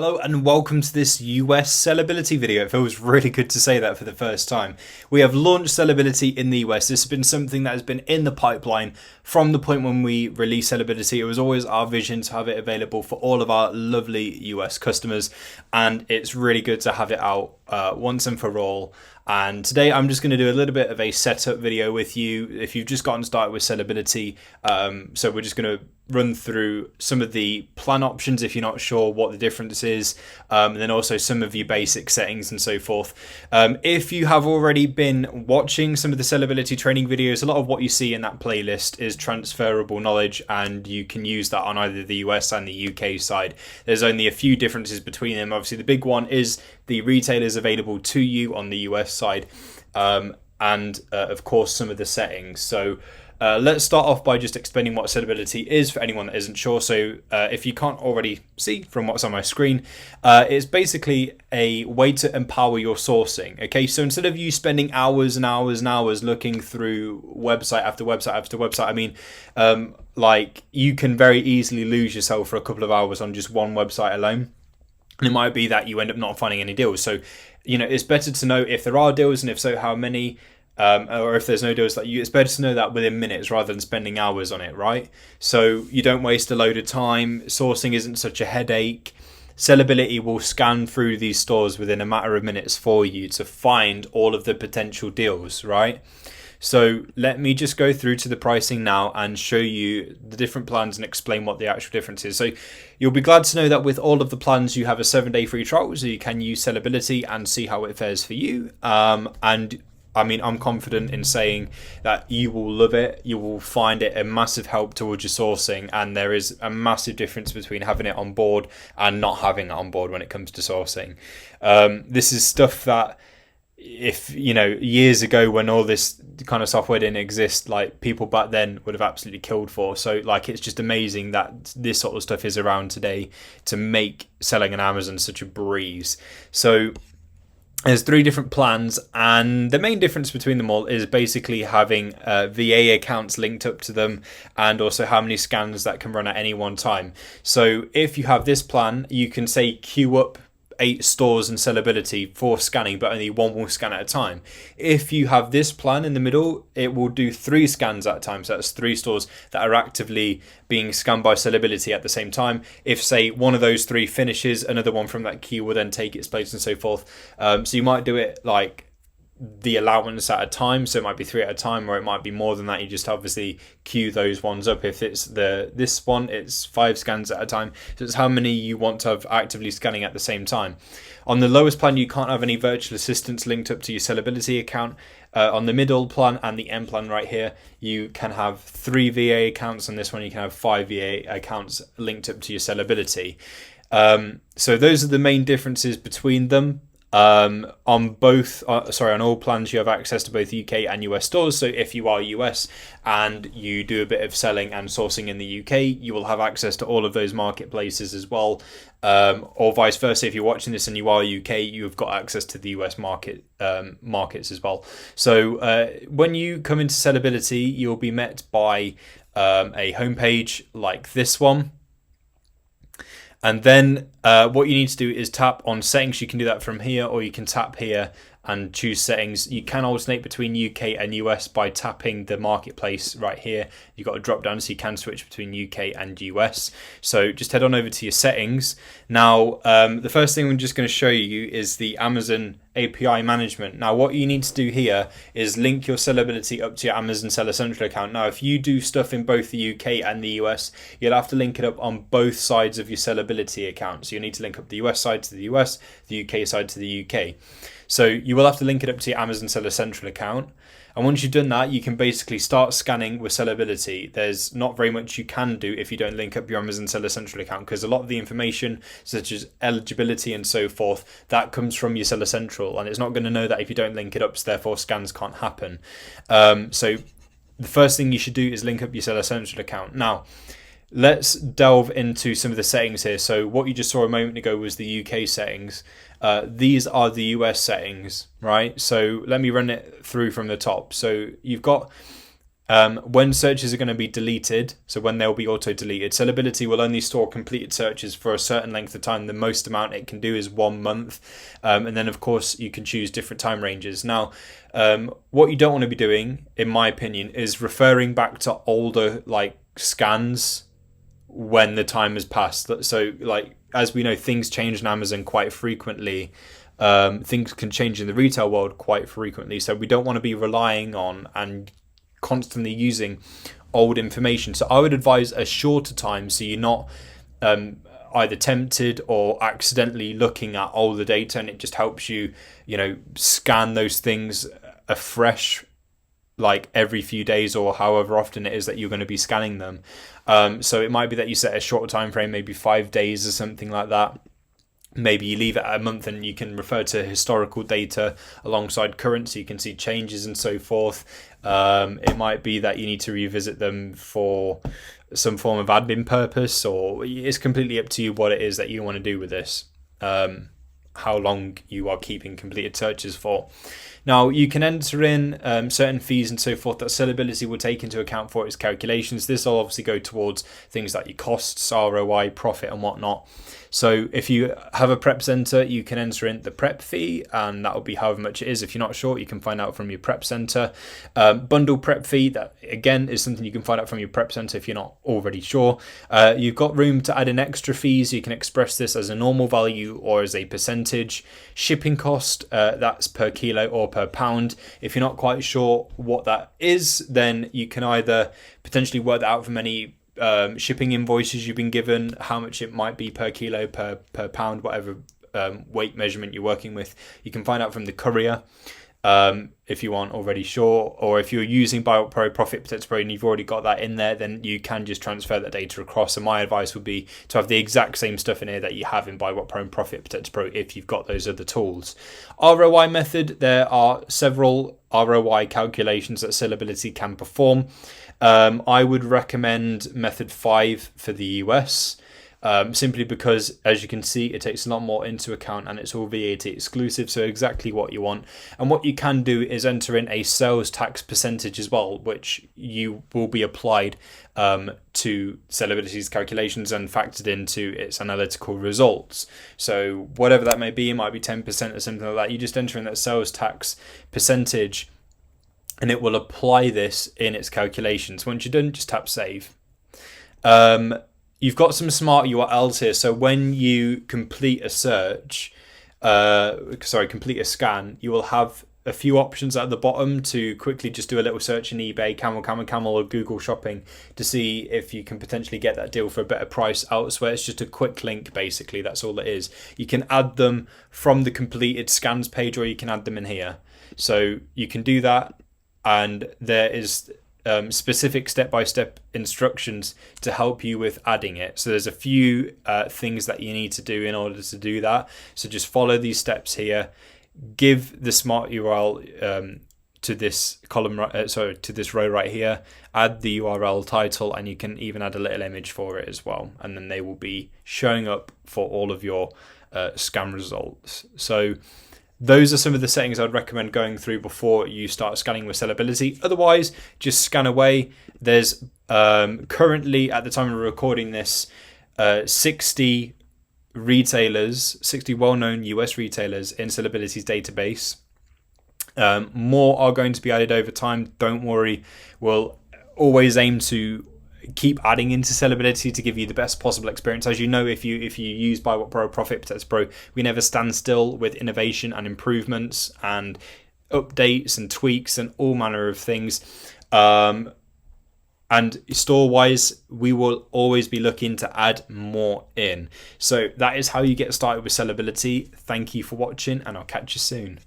Hello and welcome to this US Sellerbility video. It feels really good to say that for the first time. We have launched Sellerbility in the US. This has been something that has been in the pipeline from the point when we released Sellerbility. It was always our vision to have it available for all of our lovely US customers, and it's really good to have it out once and for all. And today I'm just going to do a little bit of a setup video with you if you've just gotten started with Sellerbility. So we're just going to run through some of the plan options if you're not sure what the difference is, and then also some of your basic settings and so forth. If you have already been watching some of the Sellerbility training videos, a lot of what you see in that playlist is transferable knowledge, and you can use that on either the US and the UK side. There's only a few differences between them. Obviously the big one is the retailers available to you on the US side, and of course some of the settings. So let's start off by just explaining what Sellerbility is for anyone that isn't sure. So if you can't already see from what's on my screen, it's basically a way to empower your sourcing. Okay, so instead of you spending hours and hours and hours looking through website after website after website, I mean, like you can very easily lose yourself for a couple of hours on just one website alone. And it might be that you end up not finding any deals. So, you know, it's better to know if there are deals, and if so, how many. Or if there's no deals, it's better to know that within minutes rather than spending hours on it, right? So you don't waste a load of time. Sourcing isn't such a headache. Sellerbility will scan through these stores within a matter of minutes for you to find all of the potential deals, right? So let me just go through to the pricing now and show you the different plans and explain what the actual difference is. So you'll be glad to know that with all of the plans, you have a 7-day free trial, so you can use Sellerbility and see how it fares for you. And I mean, I'm confident in saying that you will love it. You will find it a massive help towards your sourcing, and there is a massive difference between having it on board and not having it on board when it comes to sourcing. This is stuff that, if you know, years ago when all this kind of software didn't exist, like people back then would have absolutely killed for. So like, it's just amazing that this sort of stuff is around today to make selling on Amazon such a breeze. So there's 3 different plans, and the main difference between them all is basically having VA accounts linked up to them, and also how many scans that can run at any one time. So if you have this plan, you can say queue up 8 stores in Sellerbility for scanning, but only one will scan at a time. If you have this plan in the middle, it will do 3 scans at a time. So that's 3 stores that are actively being scanned by Sellerbility at the same time. If, say, one of those 3 finishes, another one from that queue will then take its place and so forth. So you might do it like the allowance at a time, so it might be 3 at a time, or it might be more than that. You just obviously queue those ones up. If it's this one, it's 5 scans at a time, so it's how many you want to have actively scanning at the same time. On the lowest plan, you can't have any virtual assistants linked up to your Sellerbility account. On the middle plan and the end plan right here, you can have 3 VA accounts. On this one, you can have 5 VA accounts linked up to your Sellerbility. So those are the main differences between them. On all plans, you have access to both UK and US stores. So if you are US and you do a bit of selling and sourcing in the UK, you will have access to all of those marketplaces as well. Or vice versa, if you're watching this and you are UK, you've got access to the US markets as well. So when you come into Sellerbility, you'll be met by a homepage like this one. And then what you need to do is tap on settings. You can do that from here, or you can tap here and choose settings. You can alternate between UK and US by tapping the marketplace right here. You've got a drop down, so you can switch between UK and US. So just head on over to your settings. Now, the first thing I'm just going to show you is the Amazon API management. Now, what you need to do here is link your Sellerbility up to your Amazon Seller Central account. Now, if you do stuff in both the UK and the US, you'll have to link it up on both sides of your Sellerbility account. So you need to link up the US side to the US, the UK side to the UK. So you will have to link it up to your Amazon Seller Central account. And once you've done that, you can basically start scanning with Sellerbility. There's not very much you can do if you don't link up your Amazon Seller Central account, because a lot of the information, such as eligibility and so forth, that comes from your Seller Central, and it's not going to know that if you don't link it up, so therefore scans can't happen. So the first thing you should do is link up your Seller Central account. Now, let's delve into some of the settings here. So what you just saw a moment ago was the UK settings. These are the US settings, right? So let me run it through from the top. So you've got When searches are going to be deleted, so when they'll be auto-deleted, Sellerbility will only store completed searches for a certain length of time. The most amount it can do is 1 month. And then, of course, you can choose different time ranges. Now, what you don't want to be doing, in my opinion, is referring back to older scans when the time has passed. So, as we know, things change on Amazon quite frequently. Things can change in the retail world quite frequently. So we don't want to be relying on and constantly using old information. So I would advise a shorter time, so you're not either tempted or accidentally looking at older data, and it just helps you, scan those things afresh every few days or however often it is that you're going to be scanning them. So it might be that you set a shorter time frame, maybe 5 days or something like that. Maybe you leave it at a month and you can refer to historical data alongside current, so you can see changes and so forth. It might be that you need to revisit them for some form of admin purpose, or it's completely up to you what it is that you want to do with this, how long you are keeping completed searches for. Now, you can enter in certain fees and so forth that Sellerbility will take into account for its calculations. This will obviously go towards things like your costs, ROI, profit and whatnot. So if you have a prep center, you can enter in the prep fee, and that will be however much it is. If you're not sure, you can find out from your prep center. Bundle prep fee, that again is something you can find out from your prep center if you're not already sure. You've got room to add in extra fees. You can express this as a normal value or as a percentage. Shipping cost, that's per kilo or per pound. If you're not quite sure what that is, then you can either potentially work that out from any shipping invoices you've been given, how much it might be per kilo, per pound, whatever weight measurement you're working with. You can find out from the courier if you aren't already sure, or if you're using Buy What Pro, Profit Protect Pro and you've already got that in there, then you can just transfer that data across. And my advice would be to have the exact same stuff in here that you have in Buy What Pro and Profit Protect Pro if you've got those other tools. ROI method, there are several ROI calculations that Sellerbility can perform. I would recommend method 5 for the US, simply because, as you can see, it takes a lot more into account and it's all VAT exclusive, so exactly what you want. And what you can do is enter in a sales tax percentage as well, which you will be applied to Sellerbility's calculations and factored into its analytical results. So whatever that may be, it might be 10% or something like that. You just enter in that sales tax percentage and it will apply this in its calculations. Once you're done, just tap save. You've got some smart URLs here. So when you complete a search, complete a scan, you will have a few options at the bottom to quickly just do a little search in eBay, Camel, or Google Shopping to see if you can potentially get that deal for a better price elsewhere. It's just a quick link, basically. That's all it is. You can add them from the completed scans page, or you can add them in here. So you can do that. And there is specific step-by-step instructions to help you with adding it. So there's a few things that you need to do in order to do that. So just follow these steps here. Give the smart URL to this column, to this row right here. Add the URL title, and you can even add a little image for it as well. And then they will be showing up for all of your scan results. So those are some of the settings I'd recommend going through before you start scanning with Sellerbility. Otherwise, just scan away. There's currently, at the time of recording this, 60 retailers, 60 well-known US retailers in Sellerbility's database. More are going to be added over time. Don't worry. We'll always aim to keep adding into Sellerbility to give you the best possible experience. As you know, if you use Buy What Pro, Profit Protect Pro, we never stand still with innovation and improvements and updates and tweaks and all manner of things. And store-wise, we will always be looking to add more in. So that is how you get started with Sellerbility. Thank you for watching, and I'll catch you soon.